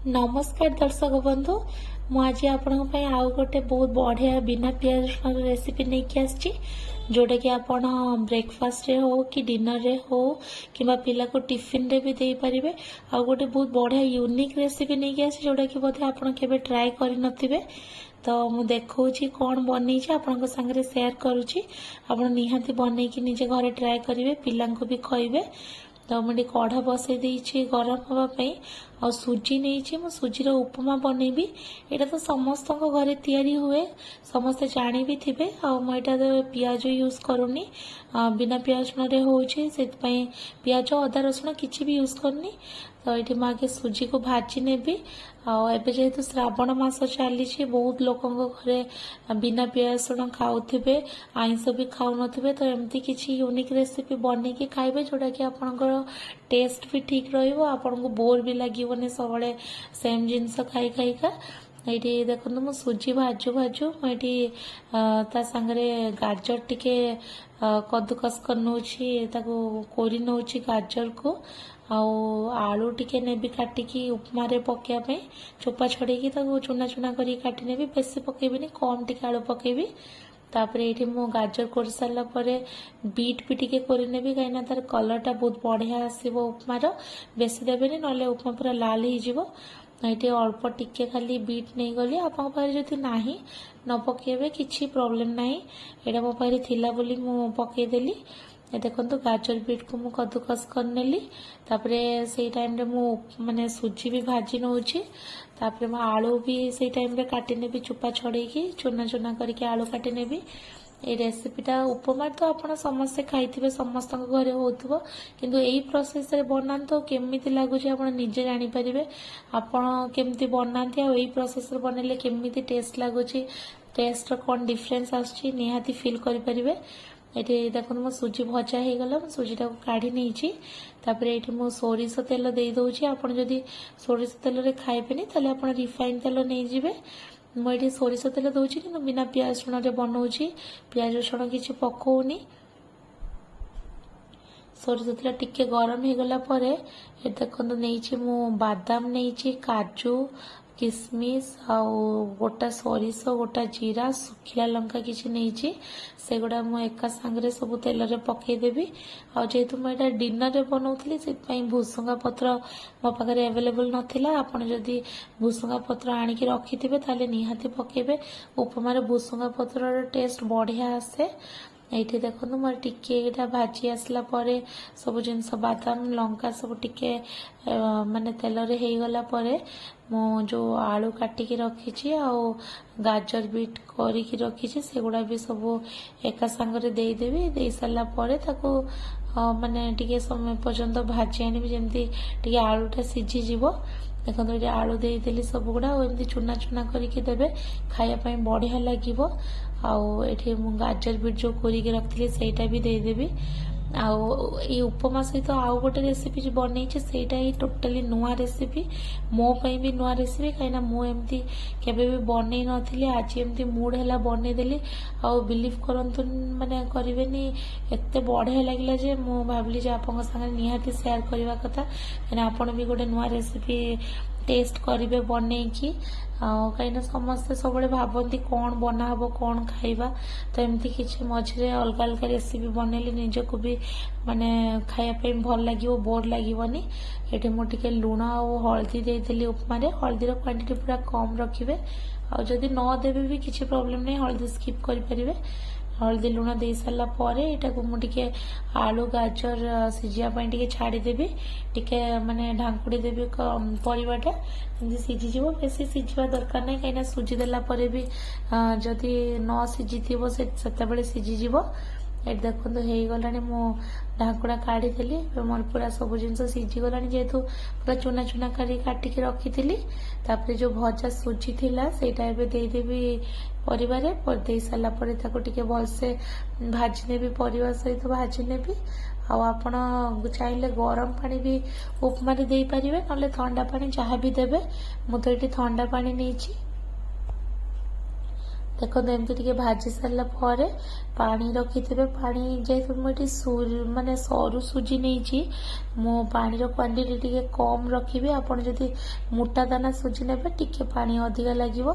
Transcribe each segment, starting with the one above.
नमस्कार दर्शक बंधु मु आज आपण आउ गोटे बहुत बढ़िया बिना पियाज रसुण रेसिपी नहीं आसी जोटा कि आपण ब्रेकफास्ट रे हो कि डिनर रे हो कि पिला को टिफिन रे भी दे पारिबे। आउ गोटे बहुत बढ़िया यूनिक रेसिपी नहीं आसी जोटा कि बोधे आपण केबे ट्राई करि नथिबे। तो मु देखौछि कोन बनै छै आपन संगे शेयर करूछि। आपण निहाती बनै कि निजे घरे ट्राई करिवे, पिला को भी खइबे। तो मुझे कढ़ा बसई देछि गरम होगापी आ सुजी नहीं सुजीर उपमा बनैबी। यहाँ तो समस्त घरे तैयारी हुए, समस्ते जानी भी थे। आईटा तो पियाज यूज करूनी, बिना पियाज रसुण होछि सेतपई पियाज अदा रसुण किछि भी यूज करनी। तो ये मुझे सुजी को भाजी नेबी। आबे जेहेतु श्रावण मास चली बहुत लोक घरे बिना पियाज रसुण खाऊे, आइंस भी खाऊ थे। तो एमती किसी यूनिक रेसिपी बन के खाइबे जोटा कि आपनकर टेस्ट भी ठीक रहिबो, आपनको बोर भी लागोनी सब सेम जिनस खाई खाइका। ये देखो मु सुजी भाजु भाजु मुझे ता सांगरे गाजर टिके कद्दूकस कर नौछि, कोरी नौछि गाजर को। आलू टिके नेबी काटिकी उपमा रे पकेया चोपा छड़ेकी चुना चुना करी काटी नेबी, बेसी पकेबिनी कम टिके आलू पकेबी। तापर ये मु गाजर कर सारा बीट भी टिके करनेबी कहीं तार कलर टा बहुत बढ़िया आसो उपमार। बेसी देवेनि ना उपमा पूरा लाल हो। ये अल्प टिके खाली बीट नहीं गली आप जदि नाही न पकेबे किसी प्रॉब्लम नहीं। यहाँ मो पाखे थिला बोली मु पकईदेली। देखो गाजर बीट को मु कद्दूकस करनेली। तापरे से टाइम रे मु माने सुजी भी भाजी नौछि। तापरे मु आलू भी से टाइम रे काटी नेबी, चुपा छड़ेकी चुना चुना करके आलू काटी नेबी। ये रेसिपीटा उपमा तो आप समस्ते खाई समस्त घरे होथबो, किंतु यही प्रोसेस रे बनातो केमिति लागुच आप निजे जानी परिबे। आपण केमिति बनाती आ यही प्रोसेस रे बनले केमिति टेस्ट लागुच, टेस्ट कौन डिफरेंस आछि निहाती फील करि परिबे। ये देखो मो सुजी भजा हो गला, सुजीटा को काढ़ी नहीं। तापरे ये मो सोरिष तेल दे दौची। आपन जदि सोरिष तेल रे खाइबेनी ताले आपन रिफाइन तेल नहीं जिवे। मुझे सोरिष तेल दौची कि बिना पियाज रसुण रे बनाऊची, पियाज रसुण किछि पकोउनी। सोरिष तेल टिके गरम हो गला परे ये देखो नहीं मु बादाम नहीं, काजू किसमिश गोटा सोरिष गोटा जीरा सुखिला लंका किसी नहीं, से गुड़ा मु एका सांगरे सब तेल रे पकईदेवी। जेहेतु मुझे डिनर रे बनाऊली से भूसुंगा पत्र मो पाखे एवेलेबल नाला। आपड़ जदि भूसुंगा पत्र आणिकी रखिथे ताले निहाती पकेबे, उपमार भूसुंगा पत्र टेस्ट बढ़िया आसे। ये देखो मोर टिके भाजी आसला परे सब जिनस बादाम लंका सब टिके माने तेल रे हो गला परे मो जो आलू काटिकी रखी गाजर बीट करिकी रखी से गुड़ा भी सब एका सांगरे देदेवी। दे सारा परे ताको माने टिके समय पर्यंत भाजी आनी जमती टिके आलूटा सीझी जीवो। देखो ये आलू देदेली सब गुड़ा एमती चुना चुना करके देवे, खायापाई बढ़िया लगिबो। ये गाजर बीट जो कोरिकी रखी सेटा भी देदेवी। ये उपमा सहित आउ गोटे रेसिपी बनई सेटा ही टोटाली नुआ रेसिपी, मो पई भी नुआ रेसिपी कहीं मु एमती केबे भी बनई नथिली। आज एमती मूड है बनईदेली। बिलीव करंतु माने करिवेनी एते बढ़िया लगिला जे मु भाबली जे आपन संगे निहाती शेयर करबा कथा, कहीं आपन भी गोटे नुआ रेसिपी टेस्ट करेंगे बनईकी। कहीं समस्ते सब भावती कौन बना हम कौन खाइबा, तो एमती किसी मझे अलग अलग रेसिपी बनैली निजक भी माने खायापाई भल लगे, बोर लगनी। ये मुझे लुण और हल्दी देदेली उपमार। हल्दीर क्वांटिटी पूरा कम रखिए, आदि नदेवे भी किसी प्रॉब्लम नहीं, हल्दी स्किप करें। हल्दी लुण दे सारा पर यहाँ को मुझे आलू गाजर सीझापी छाड़देवी, टिके माने ढांकुड़ी देवी परिवाटा सीझीज। बेसी सीझा दरकार नहीं कहीं सुजी देला परे भी जदि न सीझी से सीझीज। ये देखो हो गला मो ढाकुड़ा काढ़ीदेली। मोर पूरा सब जिन सीझीगला जेहेतु पूरा चुना चुना कर काटिकी रखी थी। तापर जो भजा सुजी थिला सेटा एबे देदेवी परिवारे पर दे सारा पर टिके भलसे भाजी नेबी, परिवार सहित भाजी नेबी। आपण चाहिए गरम पानी भी उपमा दे पारे ना ठंडा पानी जहाँ भी देवे। मु तो ये ठंडा पानी नहीं ଦେଖନ୍ତୁ ଏମିତି ଟିକେ ଭାଜି ସାରିଲା ପରେ ପାଣି ରଖିଥିବେ। ପାଣି ଯେହେତୁ ମୁଁ ଏଠି ମାନେ ସରୁ ସୁଜି ନେଇଛି, ମୁଁ ପାଣିର କ୍ୱାଣ୍ଟିଟି ଟିକେ କମ୍ ରଖିବି। ଆପଣ ଯଦି ମୋଟା ଦାନା ସୁଜି ନେବେ ଟିକେ ପାଣି ଅଧିକା ଲାଗିବ।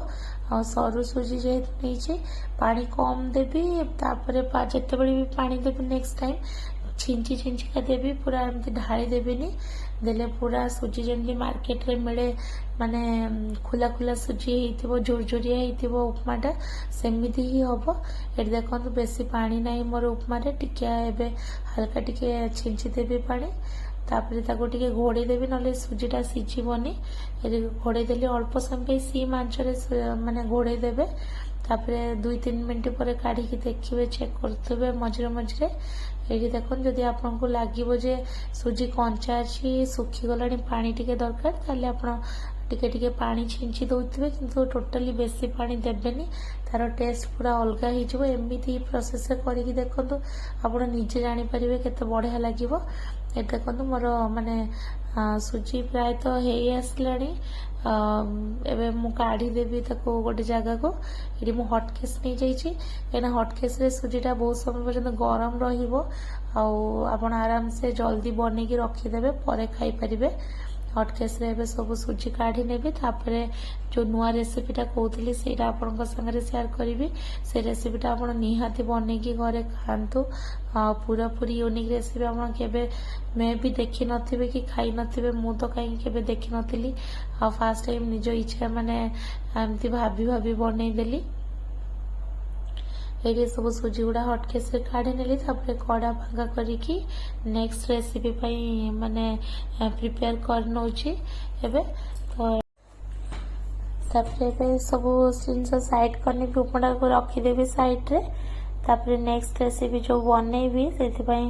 ଆଉ ସରୁ ସୁଜି ଯେହେତୁ ନେଇଛି ପାଣି କମ୍ ଦେବି। ତାପରେ ଯେତେବେଳେ ବି ପାଣି ଦେବି ନେକ୍ସଟ ଟାଇମ୍ ଛିଞ୍ଚିକା ଦେବି, ପୁରା ଏମିତି ଢାଳି ଦେବିନି। ଦେଲେ ପୁରା ସୁଜି ଯେମିତି ମାର୍କେଟରେ ମିଳେ, ମାନେ ଖୋଲା ଖୋଲା ସୁଜି ହେଇଥିବ, ଝୁରଝୁରିଆ ହେଇଥିବ ଉପମାଟା, ସେମିତି ହିଁ ହେବ। ଏଠି ଦେଖନ୍ତୁ ବେଶୀ ପାଣି ନାହିଁ ମୋର ଉପମାରେ, ଟିକେ ଏବେ ହାଲକା ଟିକେ ଛିଞ୍ଚି ଦେବି ପାଣି। ତାପରେ ତାକୁ ଟିକେ ଘୋଡ଼େଇ ଦେବି, ନହେଲେ ସୁଜିଟା ସିଝିବନି। ଏଠି ଘୋଡ଼େଇ ଦେଲି ଅଳ୍ପ ସମୟ ପାଇଁ ସିମ୍ ଆଞ୍ଚରେ, ମାନେ ଘୋଡ଼େଇ ଦେବେ। ତାପରେ 2-3 ମିନିଟ୍ ପରେ କାଢ଼ିକି ଦେଖିବେ, ଚେକ୍ କରୁଥିବେ ମଝିରେ ମଝିରେ। ଏଇଠି ଦେଖନ୍ତୁ ଯଦି ଆପଣଙ୍କୁ ଲାଗିବ ଯେ ସୁଜି କଞ୍ଚା ଅଛି, ଶୁଖିଗଲାଣି, ପାଣି ଟିକେ ଦରକାର, ତାହେଲେ ଆପଣ ଟିକେ ଟିକେ ପାଣି ଛିଞ୍ଚି ଦେଉଥିବେ, କିନ୍ତୁ ଟୋଟାଲି ବେଶୀ ପାଣି ଦେବେନି, ତାର ଟେଷ୍ଟ ପୁରା ଅଲଗା ହେଇଯିବ। ଏମିତି ପ୍ରୋସେସରେ କରିକି ଦେଖନ୍ତୁ, ଆପଣ ନିଜେ ଜାଣିପାରିବେ କେତେ ବଢ଼ିଆ ଲାଗିବ। ଏ ଦେଖନ୍ତୁ ମୋର ମାନେ ସୁଜି ପ୍ରାୟତଃ ହେଇ ଆସିଲାଣି। ଏବେ ମୁଁ କାଢ଼ିଦେବି ତାକୁ ଗୋଟେ ଜାଗାକୁ। ଏଠି ମୁଁ ହଟକେସ୍ ନେଇଯାଇଛି, କାହିଁକିନା ହଟକେସ୍ରେ ସୁଜିଟା ବହୁତ ସମୟ ପର୍ଯ୍ୟନ୍ତ ଗରମ ରହିବ, ଆଉ ଆପଣ ଆରାମସେ ଜଲ୍ଦି ବନେଇକି ରଖିଦେବେ, ପରେ ଖାଇପାରିବେ। ହଟକେସ୍ରେ ଏବେ ସବୁ ସୁଜି କାଢ଼ି ନେବି। ତାପରେ ଯେଉଁ ନୂଆ ରେସିପିଟା କହୁଥିଲି ସେଇଟା ଆପଣଙ୍କ ସାଙ୍ଗରେ ସେୟାର କରିବି। ସେ ରେସିପିଟା ଆପଣ ନିହାତି ବନେଇକି ଘରେ ଖାଆନ୍ତୁ। ପୁରାପୁରି ୟୁନିକ୍ ରେସିପି, ଆପଣ କେବେ ମେ ବି ଦେଖିନଥିବେ କି ଖାଇନଥିବେ। ମୁଁ ତ କାହିଁକି କେବେ ଦେଖିନଥିଲି, ଆଉ ଫାର୍ଷ୍ଟ ଟାଇମ୍ ନିଜ ଇଚ୍ଛା ମାନେ ଏମିତି ଭାବି ଭାବି ବନେଇଦେଲି। ଏଇଠି ସବୁ ସୁଜି ଗୁଡ଼ା ହଟକେସ୍ରେ କାଢ଼ି ନେଲି। ତାପରେ କଡ଼ା ଭାଙ୍ଗା କରିକି ନେକ୍ସଟ ରେସିପି ପାଇଁ ମାନେ ପ୍ରିପେୟାର କରିନେଉଛି ଏବେ। ତ ତାପରେ ଏବେ ସବୁ ଜିନିଷ ସାଇଡ଼୍ କରିନେବି, ଉପମାଟାକୁ ରଖିଦେବି ସାଇଡ଼୍ରେ। ତାପରେ ନେକ୍ସଟ ରେସିପି ଯେଉଁ ବନେଇବି, ସେଥିପାଇଁ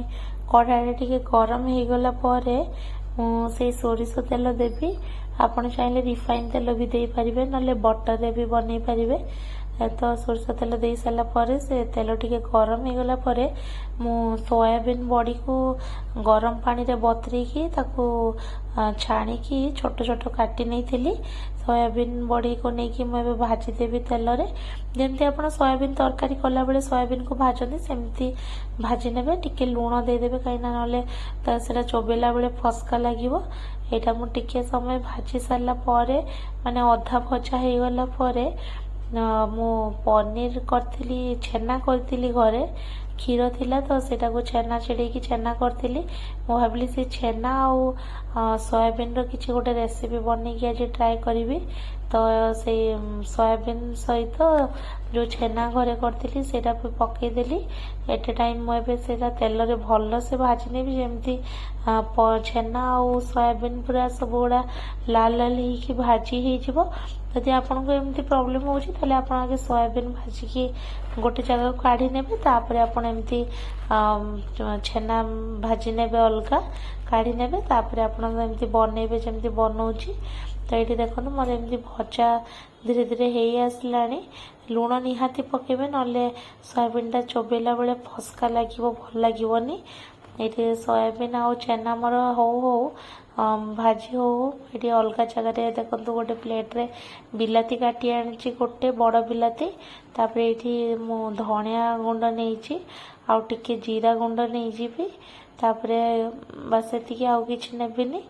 କଢ଼ାରେ ଟିକେ ଗରମ ହେଇଗଲା ପରେ ମୁଁ ସେଇ ସୋରିଷ ତେଲ ଦେବି। ଆପଣ ଚାହିଁଲେ ରିଫାଇନ୍ ତେଲ ବି ଦେଇପାରିବେ, ନହେଲେ ବଟରରେ ବି ବନେଇ ପାରିବେ। ତ ସୋରିଷ ତେଲ ଦେଇ ସାରିଲା ପରେ ସେ ତେଲ ଟିକେ ଗରମ ହେଇଗଲା ପରେ ମୁଁ ସୋୟାବିନ୍ ବଡ଼ିକୁ ଗରମ ପାଣିରେ ବତୁରେଇକି ତାକୁ ଛାଣିକି ଛୋଟ ଛୋଟ କାଟି ନେଇଥିଲି। ସୋୟାବିନ୍ ବଡ଼ିକୁ ନେଇକି ମୁଁ ଏବେ ଭାଜିଦେବି ତେଲରେ। ଯେମିତି ଆପଣ ସୋୟାବିନ୍ ତରକାରୀ କଲାବେଳେ ସୋୟାବିନ୍କୁ ଭାଜନ୍ତି, ସେମିତି ଭାଜି ନେବେ। ଟିକେ ଲୁଣ ଦେଇଦେବେ, କାହିଁକିନା ନହେଲେ ସେଟା ଚୋବେଇଲା ବେଳେ ଫସ୍କା ଲାଗିବ। ଏଇଟା ମୁଁ ଟିକେ ସମୟ ଭାଜି ସାରିଲା ପରେ, ମାନେ ଅଧା ଭଜା ହେଇଗଲା ପରେ, ମୁଁ ପନିର କରିଥିଲି, ଛେନା କରିଥିଲି ଘରେ, କ୍ଷୀର ଥିଲା ତ ସେଇଟାକୁ ଛେନା ଛିଡ଼େଇକି ଛେନା କରିଥିଲି। ମୁଁ ଭାବିଲି ସେ ଛେନା ଆଉ ସୋୟାବିନ୍ର କିଛି ଗୋଟେ ରେସିପି ବନେଇକି ଆଜି ଟ୍ରାଏ କରିବି। ତ ସେଇ ସୋୟାବିନ୍ ସହିତ ଯେଉଁ ଛେନା ଘରେ କରିଥିଲି ସେଇଟା ପକେଇଦେଲି। ଏଟ୍ ଏ ଟାଇମ୍ ମୁଁ ଏବେ ସେଇଟା ତେଲରେ ଭଲସେ ଭାଜି ନେବି, ଯେମିତି ଛେନା ଆଉ ସୋୟାବିନ୍ ପୁରା ସବୁଗୁଡ଼ା ଲାଲ ଲାଲ ହେଇକି ଭାଜି ହେଇଯିବ। ଯଦି ଆପଣଙ୍କୁ ଏମିତି ପ୍ରୋବ୍ଲେମ୍ ହେଉଛି, ତାହେଲେ ଆପଣ ଆଗେ ସୋୟାବିନ୍ ଭାଜିକି ଗୋଟେ ଜାଗାକୁ କାଢ଼ି ନେବେ। ତାପରେ ଆପଣ ଏମିତି ଛେନା ଭାଜି ନେବେ, ଅଲଗା କାଢ଼ି ନେବେ। ତାପରେ ଆପଣ ଏମିତି ବନେଇବେ ଯେମିତି ବନଉଛି। ତ ଏଇଠି ଦେଖନ୍ତୁ ମୋର ଏମିତି ଭଜା ଧୀରେ ଧୀରେ ହେଇ ଆସିଲାଣି। ଲୁଣ ନିହାତି ପକେଇବେ, ନହେଲେ ସୋୟାବିନ୍ଟା ଚୋବେଇଲା ବେଳେ ଫସ୍କା ଲାଗିବ, ଭଲ ଲାଗିବନି। ଏଇଠି ସୋୟାବିନ୍ ଆଉ ଛେନା ମୋର ହଉ ଭାଜି ହଉ, ଏଠି ଅଲଗା ଜାଗାରେ ଦେଖନ୍ତୁ ଗୋଟେ ପ୍ଲେଟ୍ରେ ବିଲାତି କାଟି ଆଣିଛି, ଗୋଟେ ବଡ଼ ବିଲାତି। ତାପରେ ଏଇଠି ମୁଁ ଧଣିଆ ଗୁଣ୍ଡ ନେଇଛି, ଆଉ ଟିକେ ଜିରା ଗୁଣ୍ଡ ନେଇଯିବି। ତାପରେ ବାସ୍ ଏତିକି, ଆଉ କିଛି ନେବିନି।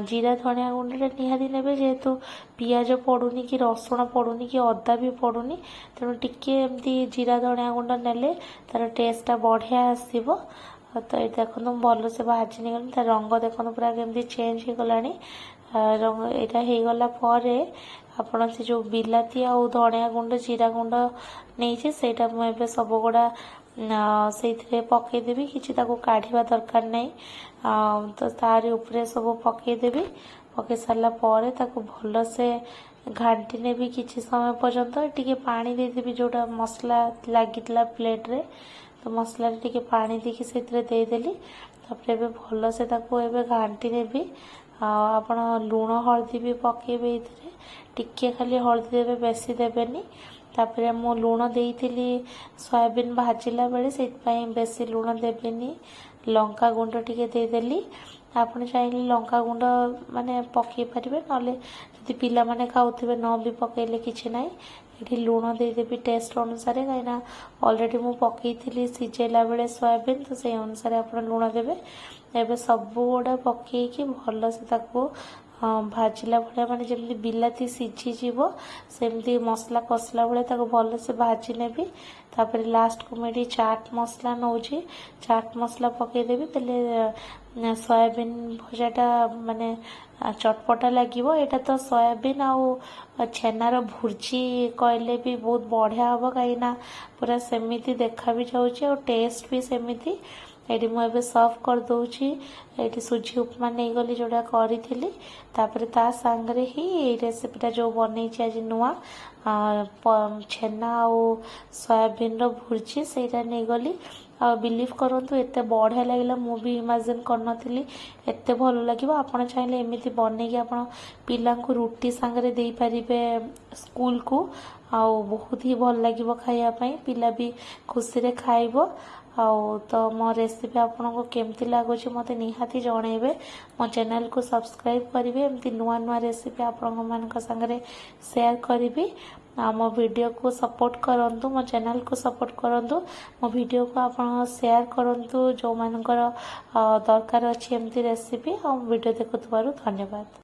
ଜିରା ଧଣିଆ ଗୁଣ୍ଡଟା ନିହାତି ନେବେ, ଯେହେତୁ ପିଆଜ ପଡ଼ୁନି କି ରସୁଣ ପଡ଼ୁନି କି ଅଦା ବି ପଡ଼ୁନି, ତେଣୁ ଟିକେ ଏମିତି ଜିରା ଧଣିଆ ଗୁଣ୍ଡ ନେଲେ ତାର ଟେଷ୍ଟଟା ବଢ଼ିଆ ଆସିବ। ତ ଏଇ ଦେଖନ୍ତୁ ମୁଁ ଭଲସେ ଭାଜି ନେଇଗଲି। ତା ରଙ୍ଗ ଦେଖନ୍ତୁ ପୁରା କେମିତି ଚେଞ୍ଜ ହେଇଗଲାଣି। ରଙ୍ଗ ଏଇଟା ହେଇଗଲା ପରେ ଆପଣ ସେ ଯେଉଁ ବିଲାତି ଆଉ ଧଣିଆ ଗୁଣ୍ଡ, ଜିରା ଗୁଣ୍ଡ ନେଇଛି, ସେଇଟା ମୁଁ ଏବେ ସବୁଗୁଡ଼ା ସେଇଥିରେ ପକେଇଦେବି। କିଛି ତାକୁ କାଢ଼ିବା ଦରକାର ନାହିଁ। ତ ତାରି ଉପରେ ସବୁ ପକେଇଦେବି। ପକେଇ ସାରିଲା ପରେ ତାକୁ ଭଲସେ ଘାଣ୍ଟି ନେବି କିଛି ସମୟ ପର୍ଯ୍ୟନ୍ତ। ଟିକେ ପାଣି ଦେଇଦେବି, ଯେଉଁଟା ମସଲା ଲାଗିଥିଲା ପ୍ଲେଟ୍ରେ, ତ ମସଲାରେ ଟିକେ ପାଣି ଦେଇକି ସେଥିରେ ଦେଇଦେଲି। ତାପରେ ଏବେ ଭଲସେ ତାକୁ ଏବେ ଘାଣ୍ଟି ନେବି। ଆପଣ ଲୁଣ ହଳଦୀ ବି ପକେଇବେ ଏଇଥିରେ, ଟିକେ ଖାଲି ହଳଦୀ ଦେବେ, ବେଶୀ ଦେବେନି। ତାପରେ ମୁଁ ଲୁଣ ଦେଇଥିଲି ସୋୟାବିନ୍ ଭାଜିଲା ବେଳେ, ସେଇଥିପାଇଁ ବେଶୀ ଲୁଣ ଦେବେନି। ଲଙ୍କା ଗୁଣ୍ଡ ଟିକେ ଦେଇଦେଲି। ଆପଣ ଚାହିଁଲେ ଲଙ୍କା ଗୁଣ୍ଡ ମାନେ ପକାଇ ପାରିବେ, ନହେଲେ ଯଦି ପିଲାମାନେ ଖାଉଥିବେ ନ ବି ପକାଇଲେ କିଛି ନାହିଁ। ଏଠି ଲୁଣ ଦେଇଦେବି ଟେଷ୍ଟ ଅନୁସାରେ, କାହିଁକିନା ଅଲରେଡ଼ି ମୁଁ ପକାଇଥିଲି ସିଝେଇଲା ବେଳେ ସୋୟାବିନ୍, ତ ସେଇ ଅନୁସାରେ ଆପଣ ଲୁଣ ଦେବେ। ଏବେ ସବୁ ଗୁଡ଼ା ପକାଇକି ଭଲସେ ତାକୁ ଭାଜିଲା ଭଳିଆ, ମାନେ ଯେମିତି ବିଲାତି ସିଝିଯିବ ସେମିତି ମସଲା କଷିଲା ଭଳିଆ ତାକୁ ଭଲସେ ଭାଜି ନେବି। ତାପରେ ଲାଷ୍ଟକୁ ମୁଁ ଏଠି ଚାଟ୍ ମସଲା ନେଉଛି, ଚାଟ୍ ମସଲା ପକାଇଦେବି, ଦେଲେ ସୋୟାବିନ୍ ଭଜାଟା ମାନେ ଚଟପଟା ଲାଗିବ। ଏଇଟା ତ ସୋୟାବିନ୍ ଆଉ ଛେନାର ଭୁର୍ଜି କହିଲେ ବି ବହୁତ ବଢ଼ିଆ ହେବ, କାହିଁକିନା ପୁରା ସେମିତି ଦେଖା ବି ଯାଉଛି ଆଉ ଟେଷ୍ଟ ବି ସେମିତି। ଏଠି ମୁଁ ଏବେ ସର୍ଭ କରିଦେଉଛି। ଏଠି ସୁଜି ଉପମା ନେଇଗଲି ଯେଉଁଟା କରିଥିଲି, ତାପରେ ତା ସାଙ୍ଗରେ ହିଁ ଏଇ ରେସିପିଟା ଯେଉଁ ବନେଇଛି ଆଜି ନୂଆ ଛେନା ଆଉ ସୋୟାବିନ୍ର ଭୁର୍ଜି ସେଇଟା ନେଇଗଲି। ଆଉ ବିଲିଭ୍ କରନ୍ତୁ ଏତେ ବଢ଼ିଆ ଲାଗିଲା, ମୁଁ ବି ଇମାଜିନ୍ କରିନଥିଲି ଏତେ ଭଲ ଲାଗିବ। ଆପଣ ଚାହିଁଲେ ଏମିତି ବନେଇକି ଆପଣ ପିଲାଙ୍କୁ ରୁଟି ସାଙ୍ଗରେ ଦେଇପାରିବେ ସ୍କୁଲକୁ, ଆଉ ବହୁତ ହି ଭଲ ଲାଗିବ ଖାଇବା ପାଇଁ, ପିଲା ବି ଖୁସିରେ ଖାଇବ। ଆଉ ତ ମୋ ରେସିପି ଆପଣଙ୍କୁ କେମିତି ଲାଗୁଛି ମୋତେ ନିହାତି ଜଣାଇବେ। ମୋ ଚ୍ୟାନେଲକୁ ସବସ୍କ୍ରାଇବ୍ କରିବେ, ଏମିତି ନୂଆ ନୂଆ ରେସିପି ଆପଣମାନଙ୍କ ସାଙ୍ଗରେ ସେୟାର କରିବି। ଆଉ ମୋ ଭିଡ଼ିଓକୁ ସପୋର୍ଟ କରନ୍ତୁ, ମୋ ଚ୍ୟାନେଲକୁ ସପୋର୍ଟ କରନ୍ତୁ, ମୋ ଭିଡ଼ିଓକୁ ଆପଣ ସେୟାର କରନ୍ତୁ ଯେଉଁମାନଙ୍କର ଦରକାର ଅଛି ଏମିତି ରେସିପି। ଆଉ ଭିଡ଼ିଓ ଦେଖୁଥିବାରୁ ଧନ୍ୟବାଦ।